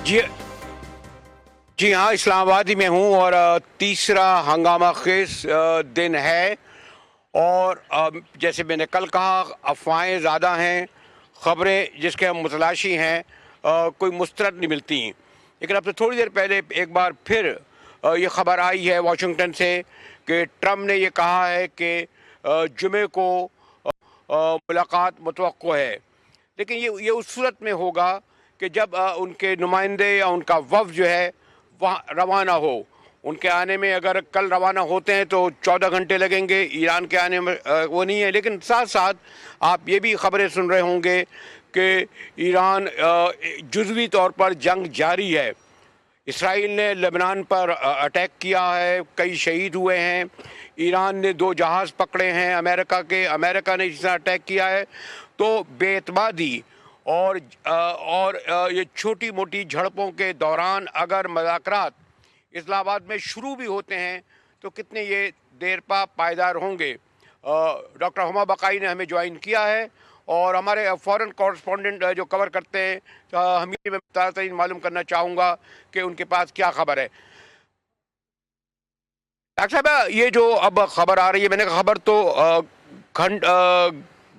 जी जी हाँ, इस्लामाबाद ही में हूँ और तीसरा हंगामा खेज दिन है। और जैसे मैंने कल कहा, अफवाहें ज़्यादा हैं, ख़बरें जिसके हम मुतलाशी हैं कोई मुस्तरद नहीं मिलती। लेकिन अब से थोड़ी देर पहले एक बार फिर ये ख़बर आई है वाशिंगटन से कि ट्रम्प ने ये कहा है कि जुमे को मुलाकात मुतवक्को है। लेकिन ये उस सूरत में होगा कि जब उनके नुमाइंदे या उनका वफ़द जो है वहाँ रवाना हो। उनके आने में अगर कल रवाना होते हैं तो 14 घंटे लगेंगे, ईरान के आने में वो नहीं है। लेकिन साथ साथ आप ये भी ख़बरें सुन रहे होंगे कि ईरान जुज़वी तौर पर जंग जारी है। इसराइल ने लेबनान पर अटैक किया है, कई शहीद हुए हैं। ईरान ने 2 जहाज़ पकड़े हैं अमेरिका ने इस तरह अटैक किया है। तो बेतबादी और ये छोटी मोटी झड़पों के दौरान अगर मुज़ाकरात इस्लामाबाद में शुरू भी होते हैं तो कितने ये देर पा पायदार होंगे। डॉक्टर हुमा बकाई ने हमें ज्वाइन किया है और हमारे फॉरेन कॉरेस्पॉन्डेंट जो कवर करते हैं, हम ये मैं ताज़ा मालूम करना चाहूँगा कि उनके पास क्या खबर है। डॉक्टर साहब, ये जो अब खबर आ रही है, मैंने कहा खबर तो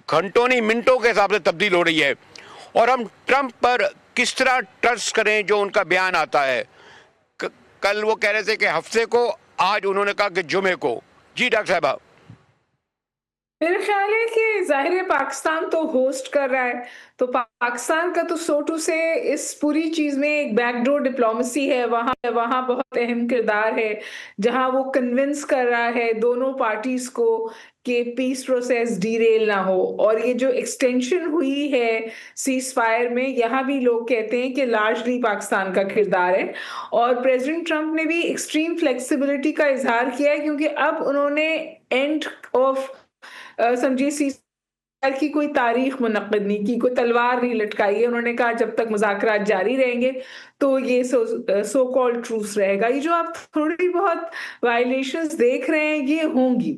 घंटों नहीं मिनटों के हिसाब से तब्दील हो रही है और हम ट्रंप पर किस तरह ट्रस्ट करें जो उनका बयान आता है। कल वो कह रहे थे कि हफ्ते को, आज उन्होंने कहा कि जुमे को। जी डॉक्टर साहब। मेरा ख्याल है कि ज़ाहिर है पाकिस्तान तो होस्ट कर रहा है, तो पाकिस्तान का तो सो टू से इस पूरी चीज़ में एक बैकडोर डिप्लोमेसी है, वहाँ बहुत अहम किरदार है, जहाँ वो कन्विंस कर रहा है दोनों पार्टीज़ को कि पीस प्रोसेस डीरेल ना हो। और ये जो एक्सटेंशन हुई है सीज़ फायर में, यहाँ भी लोग कहते हैं कि लार्जली पाकिस्तान का किरदार है। और प्रेसिडेंट ट्रंप ने भी एक्सट्रीम फ्लेक्सिबिलिटी का इज़हार किया है, क्योंकि अब उन्होंने एंड ऑफ समझिए की कोई तारीख मुनक्किद नहीं की, कोई तलवार नहीं लटकाई है। उन्होंने कहा जब तक मुज़ाकरात जारी रहेंगे तो ये सो कॉल्ड ट्रूस रहेगा। ये जो आप थोड़ी बहुत वायलेशंस देख रहे हैं ये होंगी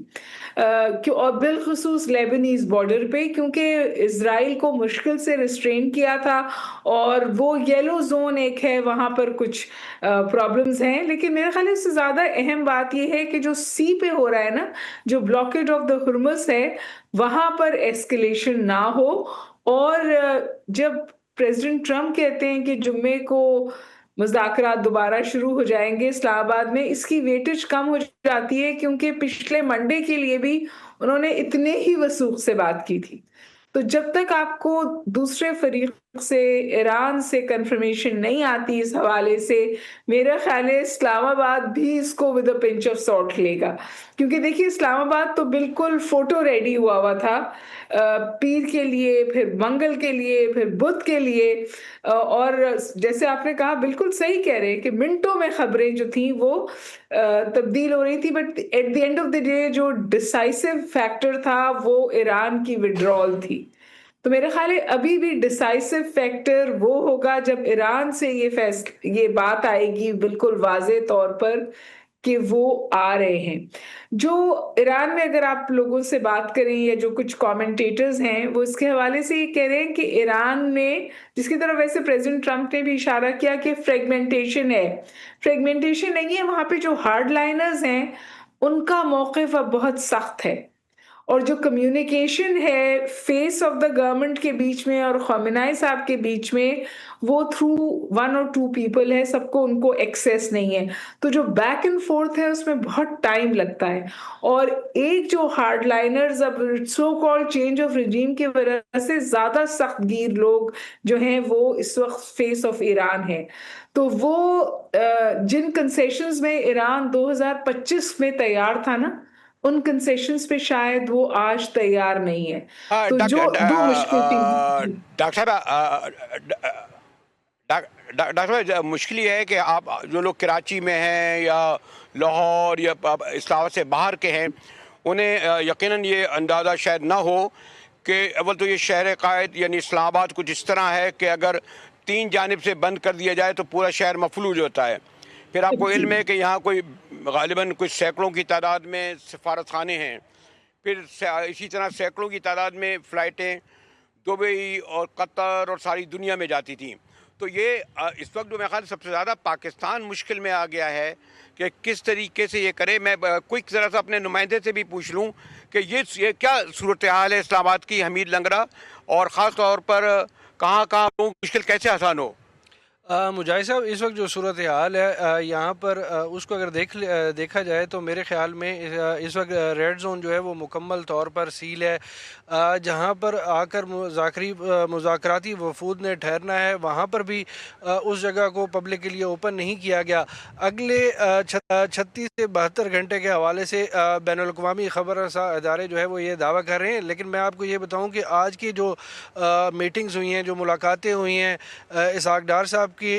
और बिलखुसूस लेबनीज बॉर्डर पे, क्योंकि इजराइल को मुश्किल से रिस्ट्रेन किया था और वो येलो जोन एक है, वहां पर कुछ प्रॉब्लम्स हैं। लेकिन मेरे ख्याल से ज्यादा अहम बात यह है कि जो सी पे हो रहा है ना, जो ब्लॉकेड ऑफ द हुर्मुस है, वहां पर एस्केलेशन ना हो। और जब प्रेसिडेंट ट्रंप कहते हैं कि जुम्मे को मुज़ाकरात दोबारा शुरू हो जाएंगे इस्लामाबाद में, इसकी वेटेज कम हो जाती है, क्योंकि पिछले मंडे के लिए भी उन्होंने इतने ही वसूख से बात की थी। तो जब तक आपको दूसरे फरीक से, ईरान से कंफर्मेशन नहीं आती इस हवाले से, मेरा ख्याल है इस्लामाबाद भी इसको with a pinch of salt लेगा। क्योंकि देखिए इस्लामाबाद तो बिल्कुल फोटो रेडी हुआ था पीर के लिए, फिर मंगल के लिए, फिर बुध के लिए। और जैसे आपने कहा, बिल्कुल सही कह रहे हैं कि मिनटों में खबरें जो थी वो तब्दील हो रही थी। But at the end of the day जो डिसाइसिव फैक्टर था वो ईरान की विड्रॉल थी। तो मेरा ख्याल है अभी भी डिसाइसिव फैक्टर वो होगा जब ईरान से ये बात आएगी बिल्कुल वाज़े तौर पर कि वो आ रहे हैं। जो ईरान में अगर आप लोगों से बात करें या जो कुछ कमेंटेटर्स हैं, वो इसके हवाले से ये कह रहे हैं कि ईरान में, जिसकी तरफ वैसे प्रेसिडेंट ट्रंप ने भी इशारा किया कि फ्रेगमेंटेशन है, फ्रेगमेंटेशन नहीं है वहां पे। जो हार्ड लाइनर्स हैं उनका मौक़िफ़ अब बहुत सख्त है, और जो कम्युनिकेशन है फेस ऑफ द गवर्नमेंट के बीच में और ख़ामेनी साहब के बीच में, वो थ्रू 1 और 2 पीपल है, सबको उनको एक्सेस नहीं है। तो जो बैक एंड फोर्थ है उसमें बहुत टाइम लगता है। और एक जो हार्ड लाइनर्स, अब so called change of regime की वजह से ज़्यादा सख्त गिर लोग जो हैं वो इस वक्त फेस ऑफ ईरान है। तो वो जिन कंसेशंस में ईरान 2025 में तैयार था ना, उन कंसेशंस पे शायद वो आज तैयार नहीं है। तो जो दो मुश्किल चीज़। डॉक्टर साहब, डॉक्टर साहब, मुश्किल ये है कि आप जो लोग कराची में हैं या लाहौर या इस्लामाबाद से बाहर के हैं, उन्हें यकीनन ये अंदाज़ा शायद ना हो कि अव्वल तो ये शहर कायद यानी इस्लामाबाद कुछ इस तरह है कि अगर 3 जानिब से बंद कर दिया जाए तो पूरा शहर मफलूज होता है। फिर आपको इल्म है कि यहाँ कोई गालिबन कुछ सैकड़ों की तादाद में सफारत खाने हैं, फिर इसी तरह सैकड़ों की तादाद में फ़्लाइटें दुबई और कतर और सारी दुनिया में जाती थी। तो ये इस वक्त जो मेरे ख्याल से सबसे ज़्यादा पाकिस्तान मुश्किल में आ गया है कि किस तरीके से ये करे। मैं क्विक ज़रा सा अपने नुमाइंदे से भी पूछ लूँ कि ये क्या सूरत हाल है इस्लामाबाद की, हमीद लंगरा, और ख़ास तौर पर कहाँ कहाँ मुश्किल कैसे आसान हो। मुजाहिद साहब, इस वक्त जो सूरत हाल है यहाँ पर उसको अगर देखा जाए तो मेरे ख्याल में इस वक्त रेड जोन जो है वो मुकम्मल तौर पर सील है। जहाँ पर आकर मुज़ाकराती वफूद ने ठहरना है वहाँ पर भी उस जगह को पब्लिक के लिए ओपन नहीं किया गया। अगले 36 से 72 घंटे के हवाले से बैनुल-अक़वामी ख़बर रसा इदारे जो है वो ये दावा कर रहे हैं। लेकिन मैं आपको ये बताऊँ कि आज की जो मीटिंग्स हुई हैं, जो मुलाकातें हुई हैं, इसहाक डार साहब की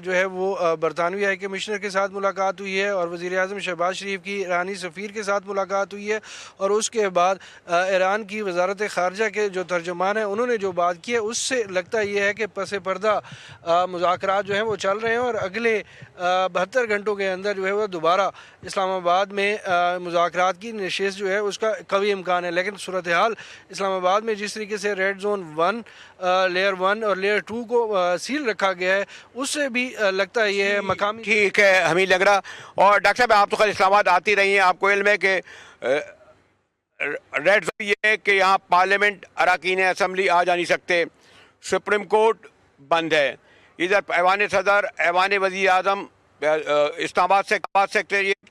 जो है वो बरतानवी हाई कमिश्नर के साथ मुलाकात हुई है और वज़ीर-ए-आज़म शहबाज शरीफ की ईरानी सफ़ीर के साथ मुलाकात हुई है, और उसके बाद ईरान की वज़ारत ख़ारजा के जो तर्जुमान हैं उन्होंने जो बात की है उससे लगता ये है कि पस पर्दा मुज़ाकरात जो हैं वो चल रहे हैं और अगले 72 घंटों के अंदर जो है वो दोबारा इस्लामाबाद में मुज़ाकरात की नशिस्त जो है उसका कवी इम्कान है। लेकिन सूरत हाल इस्लामाबाद में जिस तरीके से रेड जोन 1, लेयर 1 और लेयर 2 को सील रखा गया है उससे भी लगता है ये मकामी। ठीक है हमीद लग रहा। और डॉक्टर साहब, आप तो कल इस्लामाबाद आती रही हैं, आपको इल्म है कि रेड जोन ये है कि यहाँ पार्लियामेंट अरकान असम्बली आ जा नहीं सकते, सुप्रीम कोर्ट बंद है, इधर ऐवान सदर, ऐवान वज़ीर आज़म, इस्लामाबाद सेक्रेटरीट,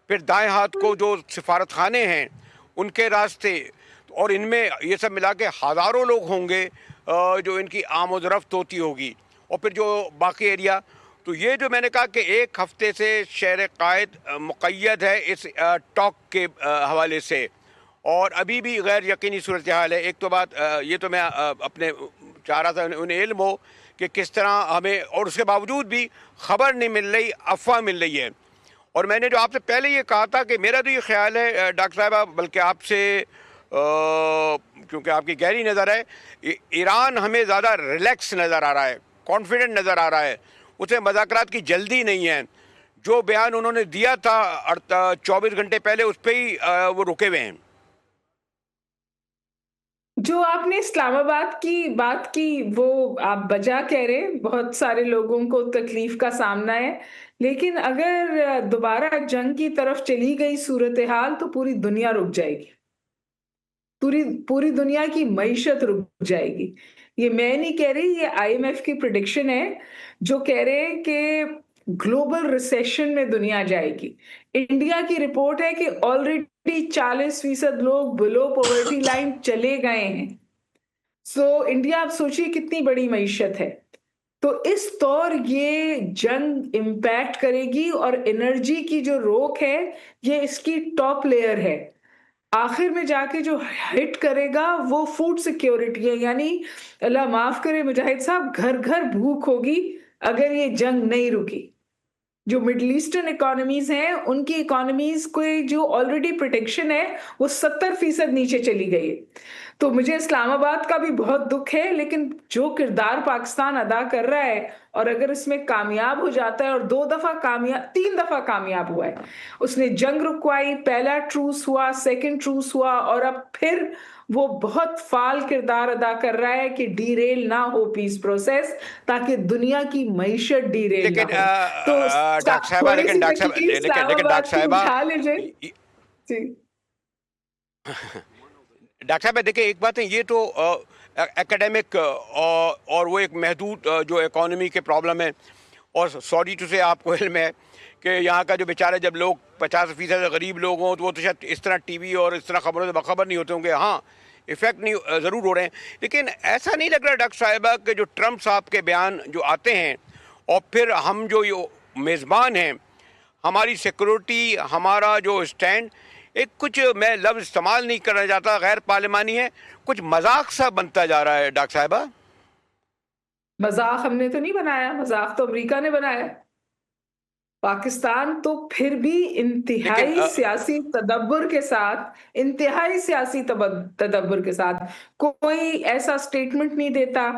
फिर दाएं हाथ को जो सिफारत खाने हैं उनके रास्ते, और इनमें ये सब मिला के हज़ारों लोग होंगे जो इनकी आमद-ओ-रफ्त होती होगी, और फिर जो बाकी एरिया। तो ये जो मैंने कहा कि एक हफ्ते से शहर कायद मुक़य्यद है इस टॉक के हवाले से, और अभी भी गैर यकीनी सूरत हाल है। एक तो बात ये तो मैं अपने चाह रहा था उन्हें इल्म हो कि किस तरह हमें, और उसके बावजूद भी ख़बर नहीं मिल रही, अफवाह मिल रही है। और मैंने जो आपसे पहले ये कहा था कि मेरा तो ये ख्याल है डॉक्टर साहिबा, बल्कि आपसे क्योंकि आपकी गहरी नज़र है, ईरान हमें ज़्यादा रिलैक्स नज़र आ रहा है, कॉन्फिडेंट नज़र आ रहा है, उसे मुज़ाकरात की जल्दी नहीं है। जो बयान उन्होंने दिया था 24 घंटे पहले उस पर ही वो रुके हुए हैं। जो आपने इस्लामाबाद की बात की वो आप बजा कह रहे हैं, बहुत सारे लोगों को तकलीफ का सामना है, लेकिन अगर दोबारा जंग की तरफ चली गई सूरत हाल तो पूरी दुनिया रुक जाएगी, पूरी पूरी दुनिया की मईशत रुक जाएगी। ये मैं नहीं कह रही, ये आईएमएफ की प्रेडिक्शन है जो कह रहे हैं कि ग्लोबल रिसेशन में दुनिया जाएगी। इंडिया की रिपोर्ट है कि ऑलरेडी 40% लोग बिलो पॉवर्टी लाइन चले गए हैं। सो इंडिया, आप सोचिए कितनी बड़ी मईशत है। तो इस तौर ये जंग इम्पैक्ट करेगी, और एनर्जी की जो रोक है ये इसकी टॉप लेयर है। आखिर में जाके जो हिट करेगा वो फूड सिक्योरिटी है, यानी अल्लाह माफ करे मुजाहिद साहब, घर घर भूख होगी अगर ये जंग नहीं रुकी। जो मिडल ईस्टर्न इकोनॉमीज हैं उनकी इकोनॉमीज को जो ऑलरेडी प्रोटेक्शन है वो 70% नीचे चली गई है। तो मुझे इस्लामाबाद का भी बहुत दुख है, लेकिन जो किरदार पाकिस्तान अदा कर रहा है, और अगर इसमें कामयाब हो जाता है, और 3 दफा कामयाब हुआ है, उसने जंग रुकवाई, पहला ट्रूस हुआ, सेकंड ट्रूस हुआ, और अब फिर वो बहुत फाल किरदार अदा कर रहा है कि डीरेल ना हो पीस प्रोसेस, ताकि दुनिया की मईशत डीरेल ना लेकिन हो। तो डॉक्टर साहिबा, लेकिन डॉक्टर साहिबा, उठा लीजिए जी। डॉक्टर साहब देखिए, एक बात है, ये तो एकेडमिक और वो एक महदूद जो इकोनॉमी के प्रॉब्लम है, और सॉरी टू से आपको इल्म है कि यहाँ का जो बेचारे, जब लोग 50% गरीब लोग हों तो वो तो शायद इस तरह टीवी और इस तरह खबरों से बाखबर नहीं होते होंगे। हाँ, इफ़ेक्ट नहीं ज़रूर हो रहे हैं, लेकिन ऐसा नहीं लग रहा डॉक्टर साहिबा कि जो ट्रम्प साहब के बयान जो आते हैं, और फिर हम जो ये मेज़बान हैं, हमारी सिक्योरिटी, हमारा जो स्टैंड, एक कुछ, मैं लफ्ज़ इस्तेमाल नहीं करना चाहता, गैर पार्लिमानी है, कुछ मजाक सा बनता जा रहा है डॉक्टर साहिबा। मजाक हमने तो नहीं बनाया, मजाक तो अमेरिका ने बनाया। पाकिस्तान तो फिर भी इंतहाई सियासी तदब्बर के साथ, इंतहाई सियासी तदब्बर के साथ कोई ऐसा स्टेटमेंट नहीं देता,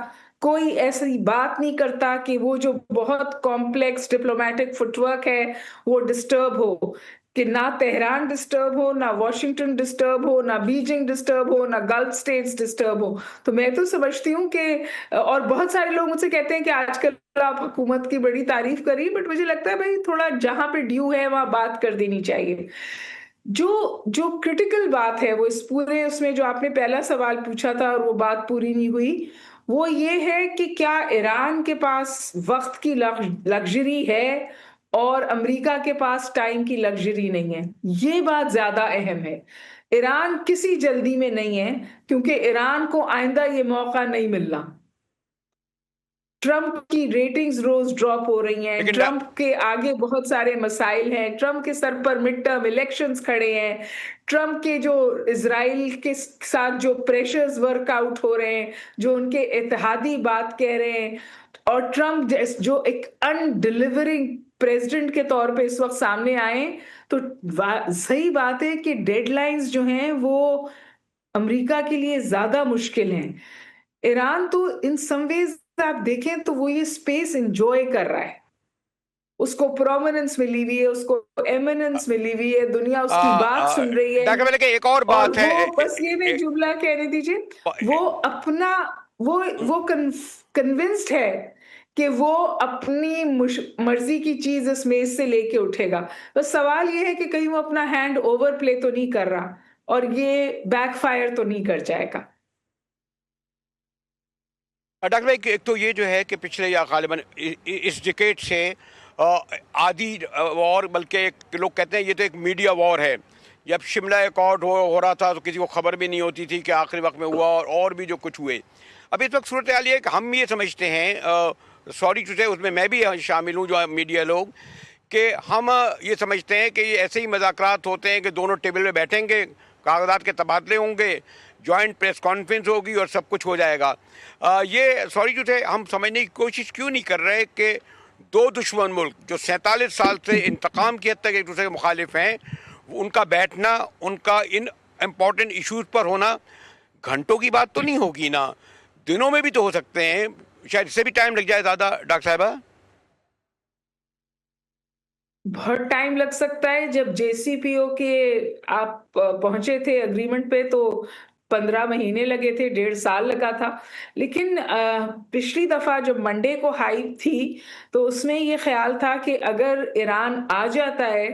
कोई ऐसी बात नहीं करता कि वो जो बहुत कॉम्प्लेक्स डिप्लोमेटिक फुटवर्क है वो डिस्टर्ब हो। कि ना तेहरान डिस्टर्ब हो, ना वॉशिंगटन डिस्टर्ब हो, ना बीजिंग डिस्टर्ब हो, ना गल्फ स्टेट्स डिस्टर्ब हो। तो मैं तो समझती हूँ कि और बहुत सारे लोग मुझसे कहते हैं कि आजकल आप हुकूमत की बड़ी तारीफ करी, बट मुझे लगता है भाई थोड़ा जहां पे ड्यू है वहां बात कर देनी चाहिए। जो जो क्रिटिकल बात है वो इस पूरे उसमें जो आपने पहला सवाल पूछा था और वो बात पूरी नहीं हुई, वो ये है कि क्या ईरान के पास वक्त की लग्जरी है और अमेरिका के पास टाइम की लग्जरी नहीं है। ये बात ज्यादा अहम है। ईरान किसी जल्दी में नहीं है, क्योंकि ईरान को आइंदा ये मौका नहीं मिलना। ट्रंप की रेटिंग्स रोज ड्रॉप हो रही हैं, लेकिन ट्रंप के आगे बहुत सारे मसाइल हैं, ट्रंप के सर पर मिड टर्म इलेक्शंस खड़े हैं, ट्रंप के जो इजराइल के साथ जो प्रेशर्स वर्कआउट हो रहे हैं, जो उनके इत्तेहादी बात कह रहे हैं, और ट्रंप जो एक अनडिलीवरिंग प्रेसिडेंट के तौर पे इस वक्त सामने आए, तो सही बात है कि डेडलाइंस जो हैं वो अमेरिका के लिए ज्यादा मुश्किल हैं। ईरान तो इन सम वेज आप देखें तो वो ये स्पेस एंजॉय कर रहा है, उसको प्रोमिनेंस मिली हुई है, उसको एमिनेंस मिली हुई है, दुनिया उसकी बात सुन रही है। डॉक्टर मलिक एक और और बात है वो बस ये मैं जुमला कहने दीजिए, वो अपना वो कन्विंस्ड है कि वो अपनी मर्जी की चीज इस मेज से लेके उठेगा। बस सवाल ये है कि कहीं वो अपना हैंड ओवर प्ले तो नहीं कर रहा और ये बैकफायर तो नहीं कर जाएगा। डॉक्टर भाई एक तो ये जो है कि पिछले या गालिबन इस डिकेड से आधी वॉर, बल्कि एक लोग कहते हैं ये तो एक मीडिया वॉर है। जब शिमला एकॉर्ड हो रहा था तो किसी को खबर भी नहीं होती थी कि आखिरी वक्त में हुआ, और भी जो कुछ हुए। अब इस वक्त सूरत हाल ये है कि हम ये समझते हैं, सॉरी टू से उसमें मैं भी शामिल हूँ जो मीडिया लोग, कि हम ये समझते हैं कि ये ऐसे ही मज़ाकरात होते हैं कि दोनों टेबल पे बैठेंगे, कागजात के तबादले होंगे, जॉइंट प्रेस कॉन्फ्रेंस होगी और सब कुछ हो जाएगा। ये सॉरी टू से हम समझने की कोशिश क्यों नहीं कर रहे कि दो दुश्मन मुल्क जो 47 साल से इंतकाम की हद तक एक दूसरे के मुखालिफ हैं, उनका बैठना, उनका इन इम्पोर्टेंट इश्यूज पर होना घंटों की बात तो नहीं होगी ना, दिनों में भी तो हो सकते हैं, शायद इससे भी टाइम लग जाए ज़्यादा। डॉक्टर साहबा बहुत टाइम लग सकता है। जब जेसीपीओ के आप पहुंचे थे अग्रीमेंट पे तो 15 महीने लगे थे, 1.5 साल लगा था। लेकिन पिछली दफा जब मंडे को हाइप थी तो उसमें ये ख्याल था कि अगर ईरान आ जाता है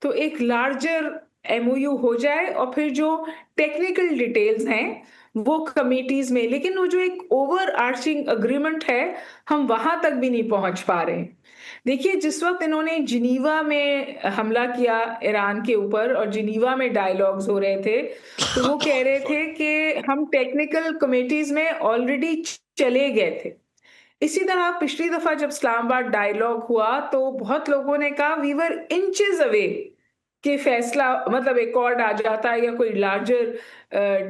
तो एक लार्जर एमओयू हो जाए और फिर जो टेक्निकल डिटेल्स हैं वो कमिटीज में, लेकिन वो जो एक ओवर आर्चिंग अग्रीमेंट है हम वहां तक भी नहीं पहुंच पा रहे हैं। देखिए, जिस वक्त इन्होंने जिनीवा में हमला किया ईरान के ऊपर और जिनीवा में डायलॉग्स हो रहे थे, तो वो कह रहे थे कि हम टेक्निकल कमेटीज में ऑलरेडी चले गए थे। इसी तरह पिछली दफा जब इस्लामाबाद डायलॉग हुआ तो बहुत लोगों ने कहा वी वर इंचेस अवे कि फैसला मतलब एक और आ जाता है या कोई लार्जर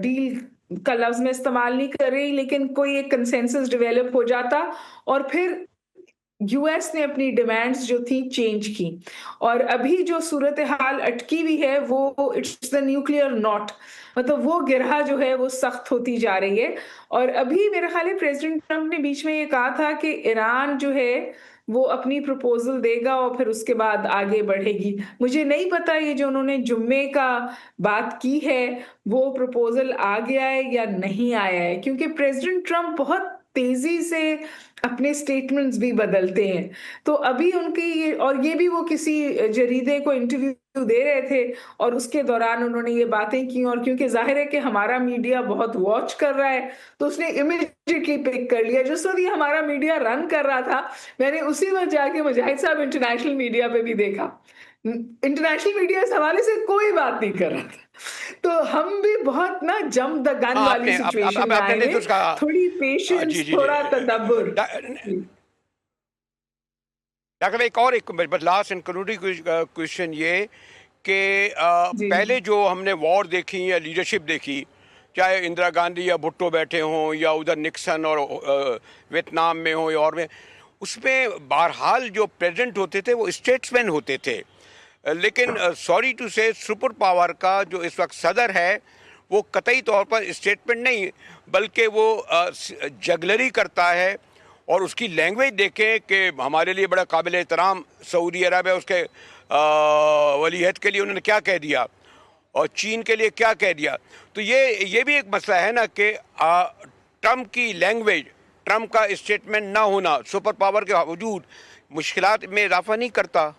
डील का लफ्ज में इस्तेमाल नहीं कर रही, लेकिन कोई एक कंसेंसस डेवलप हो जाता और फिर यूएस ने अपनी डिमांड्स जो थी चेंज की। और अभी जो सूरत हाल अटकी हुई है वो इट्स द न्यूक्लियर नॉट, मतलब वो गिरहा जो है वो सख्त होती जा रही है। और अभी मेरा ख्याल है प्रेसिडेंट ट्रंप ने बीच में ये कहा था कि ईरान जो है वो अपनी प्रपोजल देगा और फिर उसके बाद आगे बढ़ेगी। मुझे नहीं पता ये जो उन्होंने जुम्मे का बात की है वो प्रपोजल आ गया है या नहीं आया है, क्योंकि प्रेसिडेंट ट्रंप बहुत तेजी से अपने स्टेटमेंट्स भी बदलते हैं। तो अभी उनकी ये भी वो किसी जरीदे को इंटरव्यू दे रहे थे और उसके दौरान उन्होंने ये बातें की, और क्योंकि जाहिर है कि हमारा मीडिया बहुत वॉच कर रहा है तो उसने इमीडिएटली पिक कर लिया। जिस वक्त ये हमारा मीडिया रन कर रहा था मैंने उसी वक्त जाके मुजाहिद साहब इंटरनेशनल मीडिया पे भी देखा, इंटरनेशनल मीडिया इस हवाले से कोई बात नहीं कर रहा था। तो हम भी बहुत ना जंप द गन वाली सिचुएशन में आए हैं। थोड़ी पेशेंस, थोड़ा तदब्बुर। डॉक्टर एक लास्ट एंड कंक्लूडिंग क्वेश्चन ये कि पहले जो हमने वॉर देखी या लीडरशिप देखी, चाहे इंदिरा गांधी या भुट्टो बैठे हों या उधर निक्सन और वियतनाम में हो या और में, उसमें बहरहाल जो प्रेसिडेंट होते थे वो स्टेट्समैन होते थे। लेकिन सॉरी टू से सुपर पावर का जो इस वक्त सदर है वो कतई तौर पर स्टेटमेंट नहीं बल्कि वो जगलरी करता है। और उसकी लैंग्वेज देखें कि हमारे लिए बड़ा काबिल एहतराम सऊदी अरब है, उसके वलीअहद के लिए उन्होंने क्या कह दिया और चीन के लिए क्या कह दिया। तो ये भी एक मसला है ना कि ट्रम्प की लैंग्वेज, ट्रम्प का स्टेटमेंट ना होना सुपर पावर के बावजूद मुश्किलात में इजाफा नहीं करता।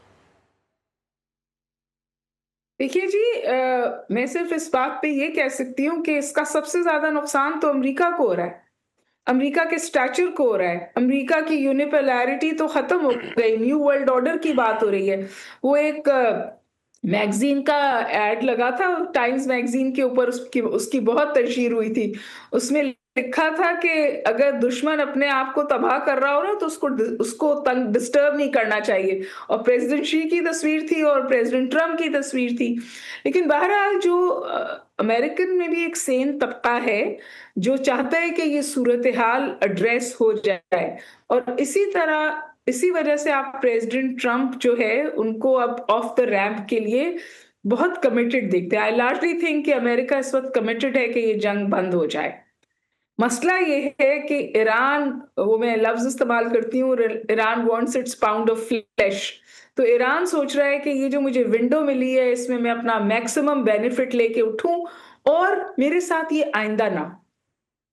देखिए जी, मैं सिर्फ इस बात पे ये कह सकती हूँ कि इसका सबसे ज्यादा नुकसान तो अमेरिका को हो रहा है, अमेरिका के स्टैचर को हो रहा है। अमेरिका की यूनिपोलैरिटी तो खत्म हो गई, न्यू वर्ल्ड ऑर्डर की बात हो रही है। वो एक मैगजीन का एड लगा था टाइम्स मैगजीन के ऊपर, उसकी उसकी बहुत तशहीर हुई थी। उसमें लिखा था कि अगर दुश्मन अपने आप को तबाह कर रहा हो ना तो उसको तंग डिस्टर्ब नहीं करना चाहिए। और प्रेसिडेंट शी की तस्वीर थी और प्रेसिडेंट ट्रम्प की तस्वीर थी। लेकिन बहरहाल जो अमेरिकन में भी एक सेन तबका है जो चाहता है कि ये सूरत हाल एड्रेस हो जाए, और इसी वजह से आप प्रेसिडेंट ट्रम्प जो है उनको अब ऑफ द रैंप के लिए बहुत कमिटेड देखते हैं। आई लार्जली थिंक कि अमेरिका इस वक्त कमिटेड है कि ये जंग बंद हो जाए। मसला ये है कि ईरान, वो मैं लफ्ज इस्तेमाल करती हूँ, Iran wants it's pound of flash. तो ईरान सोच रहा है कि ये जो मुझे विंडो मिली है इसमें मैं अपना मैक्सिमम बेनिफिट लेके उठूं और मेरे साथ ये आइंदा ना,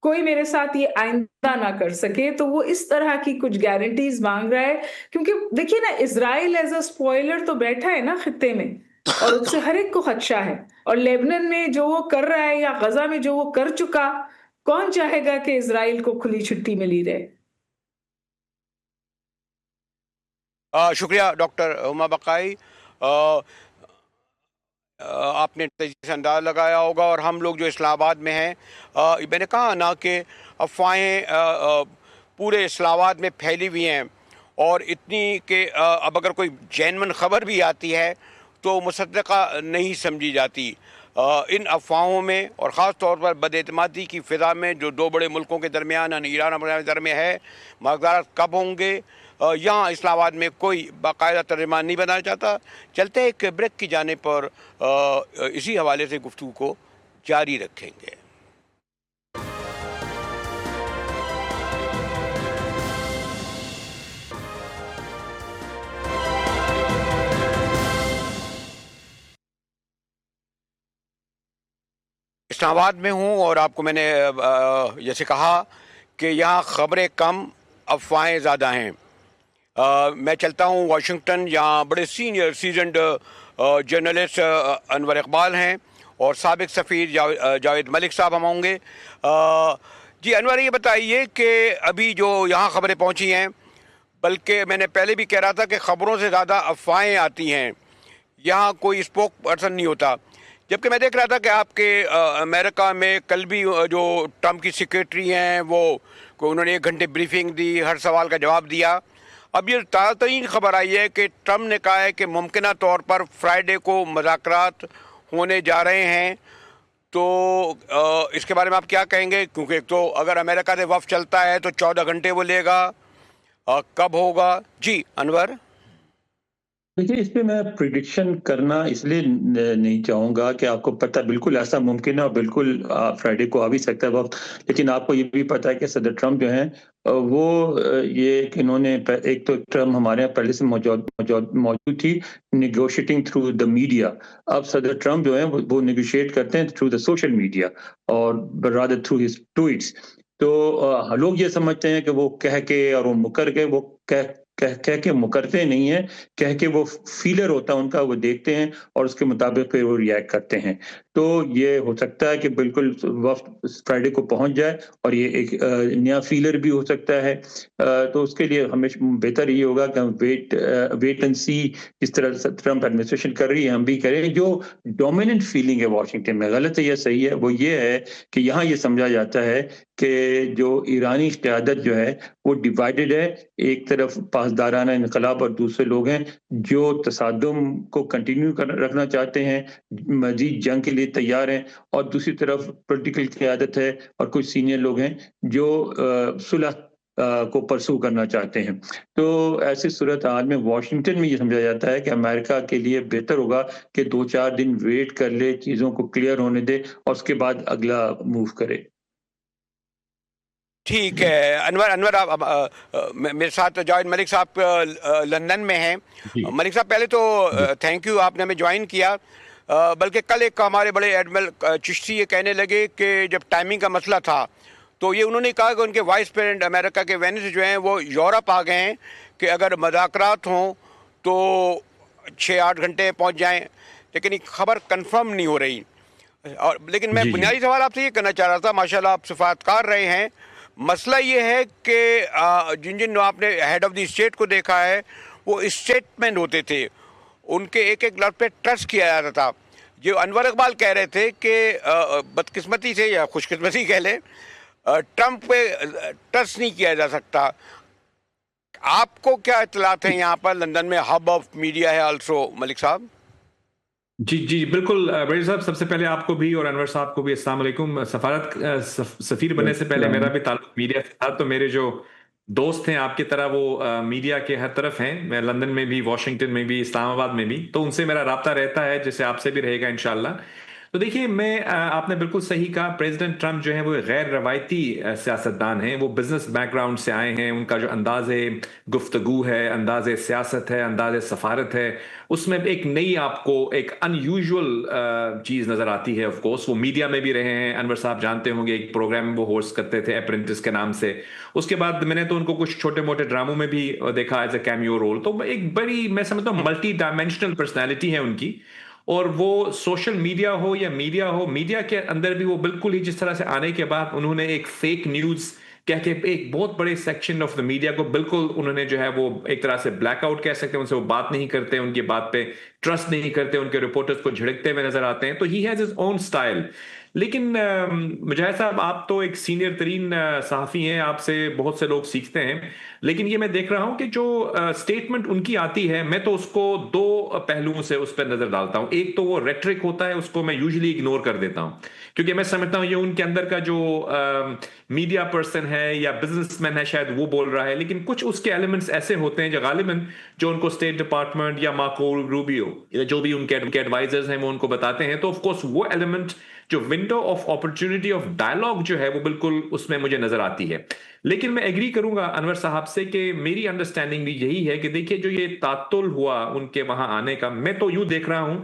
कोई मेरे साथ ये आइंदा ना कर सके। तो वो इस तरह की कुछ गारंटीज मांग रहा है, क्योंकि देखिए ना, इजराइल एज अ स्पॉइलर तो बैठा है ना खित्ते में, और उससे हर एक को खदशा है। और लेबनान में जो वो कर रहा है या गजा में जो वो कर चुका, कौन चाहेगा कि इजराइल को खुली छुट्टी मिली रहे। शुक्रिया डॉक्टर उमा बकाई। अ, आपने तेजी से अंदाज़ लगाया होगा, और हम लोग जो इस्लामाबाद में हैं, मैंने कहा ना कि अफवाहें पूरे इस्लामाबाद में फैली हुई हैं, और इतनी कि अब अगर कोई जेन्युइन ख़बर भी आती है तो मुसद्दक़ा नहीं समझी जाती। इन अफवाहों में और ख़ास तौर पर बदएतमादी की फ़िज़ा में जो दो बड़े मुल्कों के दरमियान यानी ईरान और अमेरिका में है, मज़ाकरात कब होंगे, यहाँ इस्लामाबाद में कोई बाकायदा तर्जुमान नहीं बनाना चाहता। चलते हैं एक ब्रेक की जाने पर, इसी हवाले से गुफ्तगू को जारी रखेंगे। इस्लामाबाद में हूँ और आपको मैंने जैसे कहा कि यहाँ ख़बरें कम, अफवाहें ज़्यादा हैं। मैं चलता हूँ वाशिंगटन, यहाँ बड़े senior seasoned journalist Anwar Iqbal हैं और साबिक सफ़ीर जावेद मलिक साहब हम होंगे। जी अनवर, ये बताइए कि अभी जो यहाँ ख़बरें पहुँची हैं, बल्कि मैंने पहले भी कह रहा था कि ख़बरों से ज़्यादा अफवाहें आती हैं, यहाँ कोई स्पोक पर्सन नहीं होता। जबकि मैं देख रहा था कि आपके अमेरिका में कल भी जो ट्रम्प की सेक्रेटरी हैं वो उन्होंने 1 घंटे ब्रीफिंग दी, हर सवाल का जवाब दिया। अब ये ताज़ा तरीन खबर आई है कि ट्रम्प ने कहा है कि मुमकिना तौर पर फ्राइडे को मुज़ाकरात होने जा रहे हैं। तो इसके बारे में आप क्या कहेंगे? क्योंकि तो अगर अमेरिका से वफ़द चलता है तो 14 घंटे वो लेगा, कब होगा? जी अनवर। देखिए, इस पे मैं प्रिडिक्शन करना इसलिए नहीं चाहूँगा कि आपको पता बिल्कुल ऐसा मुमकिन है और बिल्कुल फ्राइडे को आ भी सकता है वक़्त। लेकिन आपको ये भी पता है कि सदर ट्रम्प जो हैं ये कि इन्होंने एक तो टर्म हमारे यहाँ पहले से मौजूद थी, नेगोशिएटिंग थ्रू द मीडिया। अब सदर ट्रम्प जो हैं वो नेगोशिएट करते हैं थ्रू द सोशल मीडिया और रादर थ्रू हिज ट्वीट्स। तो लोग ये समझते हैं कि वो कह के और वो मुकर के, वो कह के मुकरते नहीं हैं, कह के वो फीलर होता है उनका, वो देखते हैं और उसके मुताबिक फिर वो रिएक्ट करते हैं। तो ये हो सकता है कि बिल्कुल वक़्त फ्राइडे को पहुंच जाए और ये एक नया फीलर भी हो सकता है। तो उसके लिए हमेशा बेहतर ये होगा कि हम वेट एंड सी, जिस तरह से ट्रम्प एडमिनिस्ट्रेशन कर रही है हम भी करें। जो डोमिनेंट फीलिंग है वाशिंगटन में, गलत है या सही है, वो ये है कि यहाँ ये समझा जाता है कि जो ईरानी क़यादत जो है वो डिवाइडेड है। एक तरफ पासदाराना इनकलाब और दूसरे लोग हैं जो तसादुम को कंटिन्यू रखना चाहते हैं, मज़ीद जंग के लिए तैयार हैं, और दूसरी तरफ पॉलिटिकल क़यादत है और कुछ सीनियर लोग हैं जो सुलह को परसू करना चाहते हैं। तो ऐसी सूरत हाल में वाशिंगटन में ये समझा जाता है कि अमेरिका के लिए बेहतर होगा कि 2-4 दिन वेट कर ले, चीज़ों को क्लियर होने दे और उसके बाद अगला मूव करे। ठीक है अनवर अनवर आप मेरे साथ जावेद मलिक साहब लंदन में हैं। जी मलिक साहब पहले तो जी थैंक यू आपने हमें ज्वाइन किया। बल्कि कल एक हमारे बड़े एडमिरल चिश्ती ये कहने लगे कि जब टाइमिंग का मसला था तो ये उन्होंने कहा कि उनके वाइस प्रेसिडेंट अमेरिका के वेनिस जो हैं वो यूरोप आ गए हैं कि अगर मुज़ाकरात हों तो 6-8 घंटे पहुंच जाएं, लेकिन ये खबर कंफर्म नहीं हो रही। और लेकिन मैं जी जी बुनियादी सवाल आपसे ये करना चाह रहा था, माशाल्लाह आप सिफातकार रहे हैं। मसला ये है कि जिन जिन आपने हेड ऑफ द स्टेट को देखा है वो स्टेटमेंट होते थे, उनके एक एक लफ्ज़ पे ट्रस्ट किया जाता था। जो अनवर इकबाल कह रहे थे कि बदकिस्मती से या खुशकिस्मती कह लें, ट्रंप पे ट्रस्ट नहीं किया जा सकता। आपको क्या इत्तलात हैं यहाँ पर लंदन में हब ऑफ मीडिया है आल्सो मलिक साहब? जी जी बिल्कुल बड़े साहब, सबसे पहले आपको भी और अनवर साहब को भी अस्सलाम वालेकुम। सफीर बनने से पहले मेरा भी ताल्लुक मीडिया से था, तो मेरे जो दोस्त हैं आपकी तरह वो मीडिया के हर तरफ हैं। मैं लंदन में भी, वॉशिंगटन में भी, इस्लामाबाद में भी, तो उनसे मेरा राब्ता रहता है, जैसे आपसे भी रहेगा इंशाल्लाह। तो देखिए, आपने बिल्कुल सही कहा, प्रेसिडेंट ट्रंप जो है वो गैर रवायती सियासतदान हैं। वो बिजनेस बैकग्राउंड से आए हैं। उनका जो अंदाज़े गुफ्तगू है, अंदाज़े सियासत है, अंदाज़े सफारत है, उसमें एक नई आपको एक अनयूजुअल चीज़ नज़र आती है। ऑफ कोर्स वो मीडिया में भी रहे हैं, अनवर साहब जानते होंगे, एक प्रोग्राम वो होस्ट करते थे अप्रेंटिस के नाम से। उसके बाद मैंने तो उनको कुछ छोटे मोटे ड्रामों में भी देखा एज ए कैमियो रोल। तो एक बड़ी, मैं समझता हूँ, मल्टी डायमेंशनल पर्सनैलिटी है उनकी। और वो सोशल मीडिया हो या मीडिया हो, मीडिया के अंदर भी वो बिल्कुल ही जिस तरह से आने के बाद उन्होंने एक फेक न्यूज़ कह के एक बहुत बड़े सेक्शन ऑफ द मीडिया को बिल्कुल उन्होंने जो है वो एक तरह से ब्लैकआउट कह सकते हैं, उनसे वो बात नहीं करते, उनकी बात पे ट्रस्ट नहीं करते, उनके रिपोर्टर्स को झिड़कते हुए नजर आते हैं। तो he has his own style. लेकिन मुजाहिद साहब, आप तो एक सीनियर तरीन सहाफ़ी हैं, आपसे बहुत से लोग सीखते हैं। लेकिन ये मैं देख रहा हूं कि जो स्टेटमेंट उनकी आती है, मैं तो उसको दो पहलुओं से उस पर नजर डालता हूं। एक तो वो रेट्रिक होता है, उसको मैं यूजुअली इग्नोर कर देता हूं, क्योंकि मैं समझता हूं ये उनके अंदर का जो मीडिया पर्सन है या बिजनेसमैन है, शायद वो बोल रहा है। लेकिन कुछ उसके एलिमेंट्स ऐसे होते हैं जो गालिबन जो उनको स्टेट डिपार्टमेंट या मार्को रूबियो या जो भी उनके एडवाइजर्स हैं वो उनको बताते हैं। तो ऑफ कोर्स वो एलिमेंट, जो window of opportunity of dialogue जो है, वो बिल्कुल उसमें मुझे नजर आती है। लेकिन मैं एग्री करूंगा अनवर साहब से कि मेरी अंडरस्टैंडिंग भी यही है कि देखिए, जो ये तातुल हुआ उनके वहां आने का, मैं तो यूं देख रहा हूं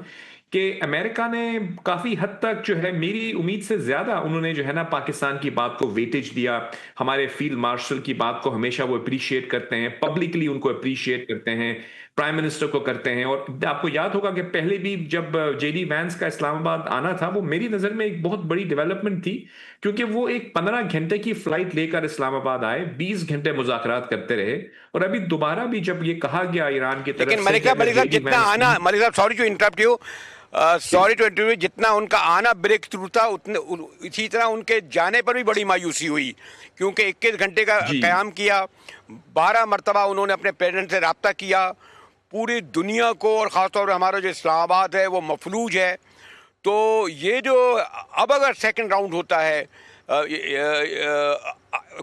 कि अमेरिका ने काफी हद तक जो है, मेरी उम्मीद से ज्यादा उन्होंने जो है ना पाकिस्तान की बात को वेटेज दिया। हमारे फील्ड मार्शल की बात को हमेशा वो अप्रिशिएट करते हैं, पब्लिकली उनको अप्रिशिएट करते हैं, प्राइम मिनिस्टर को करते हैं। और आपको याद होगा कि पहले भी जब जेडी वैंस का इस्लामाबाद आना था, वो मेरी नजर में एक बहुत बड़ी डेवलपमेंट थी, क्योंकि वो एक 15 घंटे की फ्लाइट लेकर इस्लामाबाद आए, 20 घंटे मुज़ाकरात करते रहे। और अभी दोबारा भी जब ये कहा गया ईरान की तरफ लेकिन से, मलिक साहब जितना आना, मलिक साहब सॉरी टू इंटरप्ट यू, जितना उनका आना ब्रेक थ्रू था, उतने इसी तरह उनके जाने पर भी बड़ी मायूसी हुई, क्योंकि 21 घंटे का क़याम किया, 12 मरतबा उन्होंने अपने प्रेसिडेंट से रब्ता किया, पूरी दुनिया को और ख़ासतौर पर हमारा जो इस्लामाबाद है वो मफलूज है। तो ये जो अब अगर सेकंड राउंड होता है,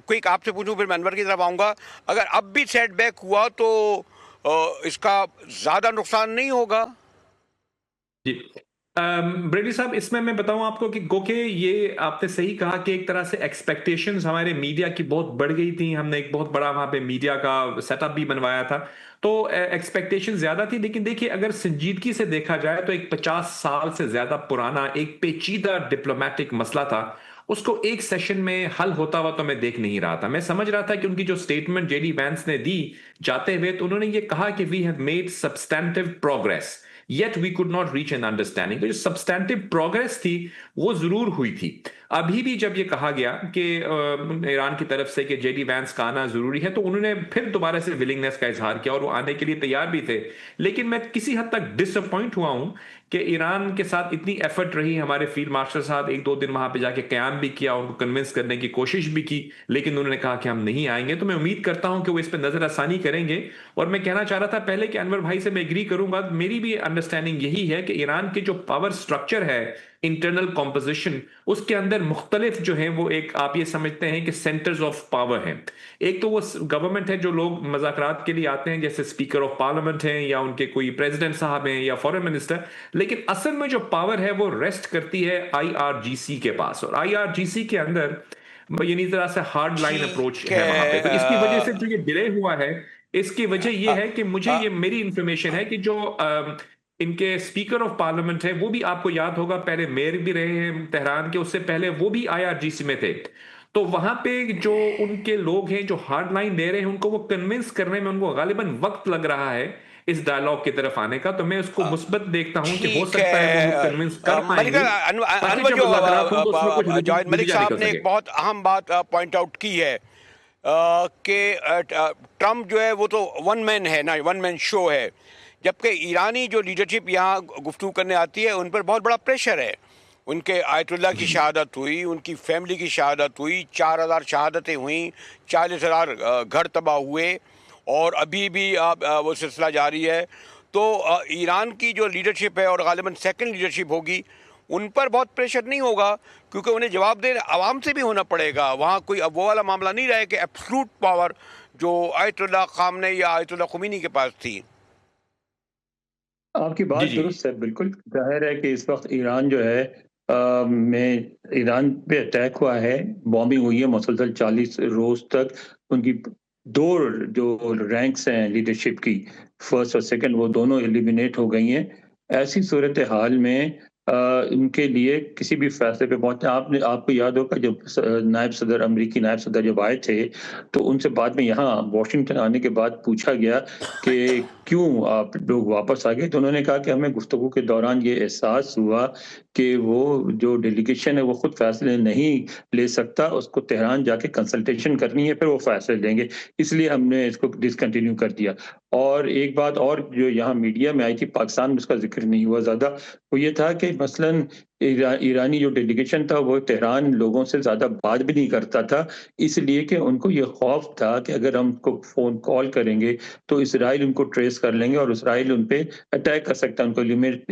क्विक आपसे पूछूं फिर मैं अनवर की तरफ आऊँगा, अगर अब भी सेटबैक हुआ तो इसका ज़्यादा नुकसान नहीं होगा? जी ब्रेडी साहब, इसमें मैं बताऊं आपको कि गोके ये आपने सही कहा कि एक तरह से एक्सपेक्टेशंस हमारे मीडिया की बहुत बढ़ गई थी। हमने एक बहुत बड़ा वहां पे मीडिया का सेटअप भी बनवाया था, तो एक्सपेक्टेशन ज्यादा थी। लेकिन देखिए, अगर संजीदगी से देखा जाए तो एक 50 साल से ज्यादा पुराना एक पेचीदा डिप्लोमेटिक मसला था, उसको एक सेशन में हल होता हुआ तो मैं देख नहीं रहा था। मैं समझ रहा था कि उनकी जो स्टेटमेंट जेडी वैंस ने दी जाते हुए, तो उन्होंने ये कहा कि we have made substantive progress yet we could not reach an understanding. तो जो सब्सटेंटिव प्रोग्रेस थी वो जरूर हुई थी। अभी भी जब ये कहा गया कि ईरान की तरफ से कि जेडी वैंस का आना जरूरी है, तो उन्होंने फिर दोबारा से विलिंगनेस का इजहार किया और वो आने के लिए तैयार भी थे। लेकिन मैं किसी हद तक डिसअपॉइंट हुआ हूं कि ईरान के साथ इतनी एफर्ट रही, हमारे फील्ड मार्शल साहब 1-2 दिन वहां पे जाके क्याम भी किया, उनको कन्विंस करने की कोशिश भी की, लेकिन उन्होंने कहा कि हम नहीं आएंगे। तो मैं उम्मीद करता हूं कि वो इस पर नजर आसानी करेंगे। और मैं कहना चाह रहा था पहले कि अनवर भाई से मैं एग्री करूंगा, मेरी भी अंडरस्टैंडिंग यही है कि ईरान के जो पावर स्ट्रक्चर है, इंटरनल कॉम्पोजिशन, उसके अंदर मुख्तलिफ जो है वो एक आप ये समझते हैं कि सेंटर्स ऑफ पावर हैं। एक तो वो गवर्नमेंट है, जो लोग मज़ाकरात के लिए आते हैं, जैसे स्पीकर ऑफ पार्लियामेंट हैं या उनके कोई प्रेसिडेंट साहब हैं या फॉरेन मिनिस्टर। लेकिन असल में जो पावर है वो रेस्ट करती है आईआरजीसी के पास। और आईआरजीसी के अंदर यानी जरा सा हार्ड लाइन अप्रोच ठीक है वहां पे। तो इसकी वजह से है। जो ये डिले हुआ है, इसकी वजह ये अ, है कि मुझे अ, ये मेरी इंफॉर्मेशन है कि जो इनके स्पीकर ऑफ पार्लियामेंट है, वो भी आपको याद होगा पहले मेयर भी रहे हैं तेहरान के, उससे पहले वो भी आईआरजीसी में थे। तो वहां पे जो उनके लोग हैं जो हार्ड लाइन दे रहे हैं, उनको वो कन्विंस करने में उनको गालिबन वक्त लग रहा है इस डायलॉग की तरफ आने का। तो मैं उसको अ, मुस्बत देखता हूं कि हो ठीक सकता है वो है। लोग कन्विंस कर मलिक पाएंगे, अनवर, ताकि जब जो मुज़ाकरात हों तो उसमें कुछ जावेद मलिक नतीजा साहब निकल ने सके। एक बहुत अहम बात पॉइंट आउट की है कि ट्रम्प जो है वो तो वन मैन है ना, वन मैन शो है, जबकि ईरानी जो लीडरशिप यहाँ गुफ्तगू करने आती है उन पर बहुत बड़ा प्रेशर है। उनके आयतुल्लाह की शहादत हुई, उनकी फैमिली की शहादत हुई, 4,000 शहादतें हुई, 40,000 घर तबाह हुए, और अभी भी वो सिलसिला जारी है। तो ईरान की जो लीडरशिप है और गालिबन सेकंड लीडरशिप होगी, उन पर बहुत प्रेशर नहीं होगा, क्योंकि उन्हें जवाब दे आवाम से भी होना पड़ेगा। वहाँ कोई अब वो वाला मामला नहीं रहा है कि एब्सोल्यूट पावर जो आयतुल्लाह खामने या आयतुल्लाह खुमैनी के पास थी। आपकी जी बात जी। दुरुस्त है, बिल्कुल जाहिर है कि इस वक्त ईरान जो है में ईरान पे अटैक हुआ है, बॉम्बिंग हुई है मुसलसल 40 रोज तक। उनकी दो जो रैंक्स हैं लीडरशिप की, फर्स्ट और सेकंड, वो दोनों एलिमिनेट हो गई हैं। ऐसी सूरत हाल में उनके लिए किसी भी फैसले पे पहुंचना, आपने आपको याद होगा जब नायब सदर, अमेरिकी नायब सदर जब आए थे, तो उनसे बाद में यहाँ वॉशिंगटन आने के बाद पूछा गया कि क्यों आप लोग वापस आ गए, तो उन्होंने कहा कि हमें गुफ्तगू के दौरान ये एहसास हुआ कि वो जो डेलीगेशन है वो खुद फैसले नहीं ले सकता, उसको तेहरान जाके कंसल्टेशन करनी है, फिर वो फैसले लेंगे, इसलिए हमने इसको डिसकंटिन्यू कर दिया। और एक बात और जो यहाँ मीडिया में आई थी, पाकिस्तान में उसका जिक्र नहीं हुआ ज़्यादा, वो ये था कि मसलन ईरानी जो डेलीगेशन था वो तेहरान लोगों से ज़्यादा बात भी नहीं करता था, इसलिए कि उनको ये खौफ था कि अगर हम उनको फ़ोन कॉल करेंगे तो इसराइल उनको ट्रेस कर लेंगे और इसराइल उन पे अटैक कर सकता है, उनको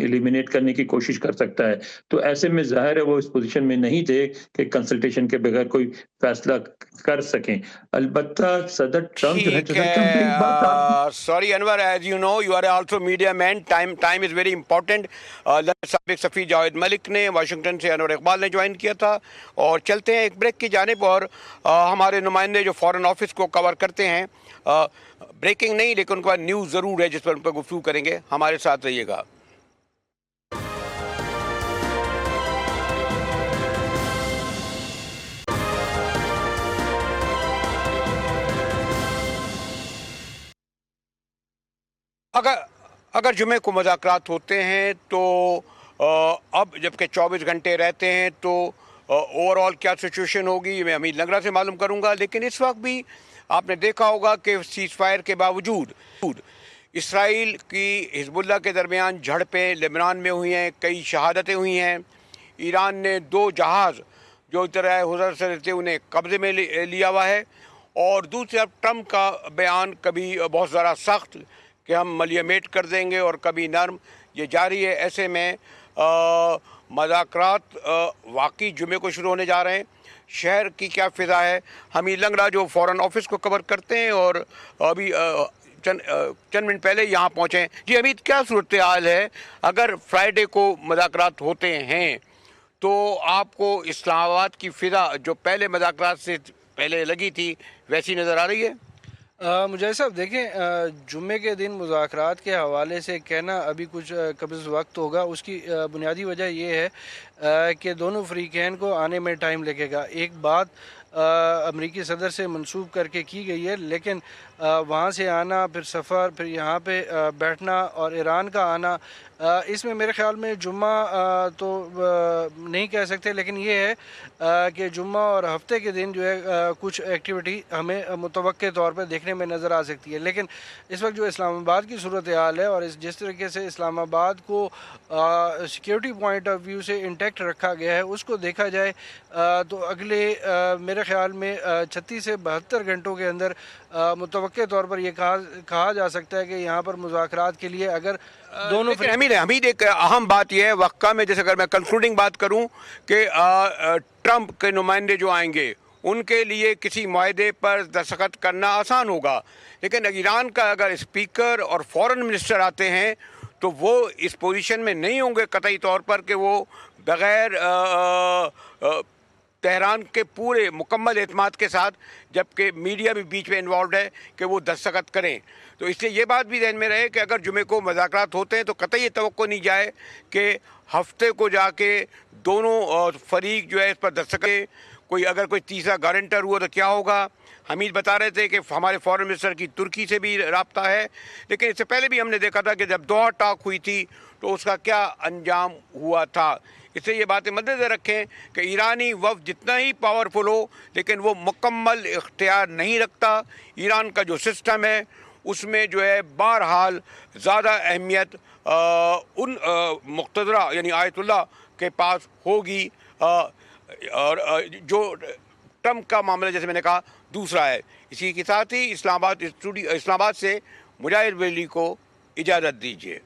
एलिमिनेट करने की कोशिश कर सकता है। तो ऐसे में ज़ाहिर है वो इस पोज़ीशन में नहीं थे कि कंसल्टेशन के बगैर कोई फैसला कर सकें। अलबत्ता सदर ट्रम्प जो है, ठीक सदर ट्रम्प की एक बात आप है। Sorry Anwar, as you know you are also media man, time is very important. साबिक सफ़ी जावेद मलिक ने वाशिंगटन से अनवर इकबाल ने ज्वाइन किया था, और चलते हैं एक ब्रेक की जानिब। और हमारे नुमाइंदे जो फॉरेन ऑफिस को कवर करते हैं, ब्रेकिंग नहीं लेकिन उनके पास न्यूज़ ज़रूर है जिस पर उन पर गुफ्तगू करेंगे। हमारे साथ रहिएगा। अगर अगर जुमे को मुज़ाकरात होते हैं तो अब जबकि 24 घंटे रहते हैं तो ओवरऑल क्या सिचुएशन होगी मैं हमीद लंगड़ा से मालूम करूंगा। लेकिन इस वक्त भी आपने देखा होगा कि सीज़ फायर के बावजूद इसराइल की हिजबुल्लाह के दरमियान झड़पें लेबनान में हुई हैं, कई शहादतें हुई हैं। ईरान ने 2 जहाज़ जो तरह हुज़र से रहते उन्हें कब्ज़े में लिया हुआ है। और दूसरी तरफ ट्रम्प का बयान कभी बहुत ज़्यादा सख्त कि हम मलियामेट कर देंगे और कभी नर्म, ये जारी है। ऐसे में मुज़ाकरात वाकई जुमे को शुरू होने जा रहे हैं। शहर की क्या फ़िज़ा है, हमीद लंगड़ा जो फ़ॉरेन ऑफिस को कवर करते हैं और अभी चंद मिनट पहले यहाँ पहुँचे हैं। जी हमीद, क्या सूरत हाल है? अगर फ्राइडे को मुज़ाकरात होते हैं तो आपको इस्लामाबाद की फ़िज़ा जो पहले मुज़ाकरात से पहले लगी थी वैसी नज़र आ रही है? मुझे साहब देखें, जुम्मे के दिन मुज़ाकरात के हवाले से कहना अभी कुछ कब्ज़ वक्त होगा। उसकी बुनियादी वजह यह है कि दोनों फ़रीक़ैन को आने में टाइम लगेगा। एक बात अमरीकी सदर से मंसूब करके की गई है, लेकिन वहाँ से आना, फिर सफ़र, फिर यहाँ पे बैठना और ईरान का आना, इसमें मेरे ख़्याल में जुम्मा तो नहीं कह सकते, लेकिन ये है कि जुम्मा और हफ्ते के दिन जो है कुछ एक्टिविटी हमें मुतवक्के तौर पर देखने में नज़र आ सकती है। लेकिन इस वक्त जो इस्लामाबाद की सूरत हाल है और जिस तरीके से इस्लामाबाद को सिक्योरिटी पॉइंट ऑफ व्यू से इंटैक्ट रखा गया है, उसको देखा जाए तो अगले मेरे ख़्याल में 36 से 72 घंटों के अंदर मुतवक्के तौर पर यह कहा जा सकता है कि यहाँ पर मुज़ाकरात के लिए अगर दोनों हमीद एक अहम बात यह है वक्का में, जैसे अगर मैं कंक्लूडिंग बात करूं कि ट्रंप के नुमाइंदे जो आएंगे उनके लिए किसी मुआहदे पर दस्तखत करना आसान होगा, लेकिन ईरान का अगर स्पीकर और फॉरेन मिनिस्टर आते हैं तो वो इस पोजीशन में नहीं होंगे कतई तौर पर कि वो बग़ैर तेहरान के पूरे मुकम्मल एतमाद के साथ, जबकि मीडिया भी बीच में इन्वॉल्व है कि वो दस्तखत करें। तो इसलिए ये बात भी ध्यान में रहे कि अगर जुमे को मुज़ाकरात होते हैं तो कतई ये तवक्को नहीं जाए कि हफ्ते को जाके दोनों फरीक जो है इस पर दस्तखत, अगर कोई तीसरा गारंटर हुआ तो क्या होगा। हमीद बता रहे थे कि हमारे फॉरेन मिनिस्टर की तुर्की से भी रब्ता है, लेकिन इससे पहले भी हमने देखा था कि जब दोहा टॉक हुई थी तो उसका क्या अंजाम हुआ था। इससे ये बातें मद्देनज़र रखें कि ईरानी वफ़द जितना ही पावरफुल हो, लेकिन वो मुकम्मल इख्तियार नहीं रखता। ईरान का जो सिस्टम है उसमें जो है बहरहाल ज़्यादा अहमियत उन मुक़्तदरा यानी आयतुल्लाह के पास होगी, और जो ट्रम्प का मामला जैसे मैंने कहा दूसरा है। इसी के साथ ही इस्लामाबाद से मुजाहिद वली को इजाज़त दीजिए।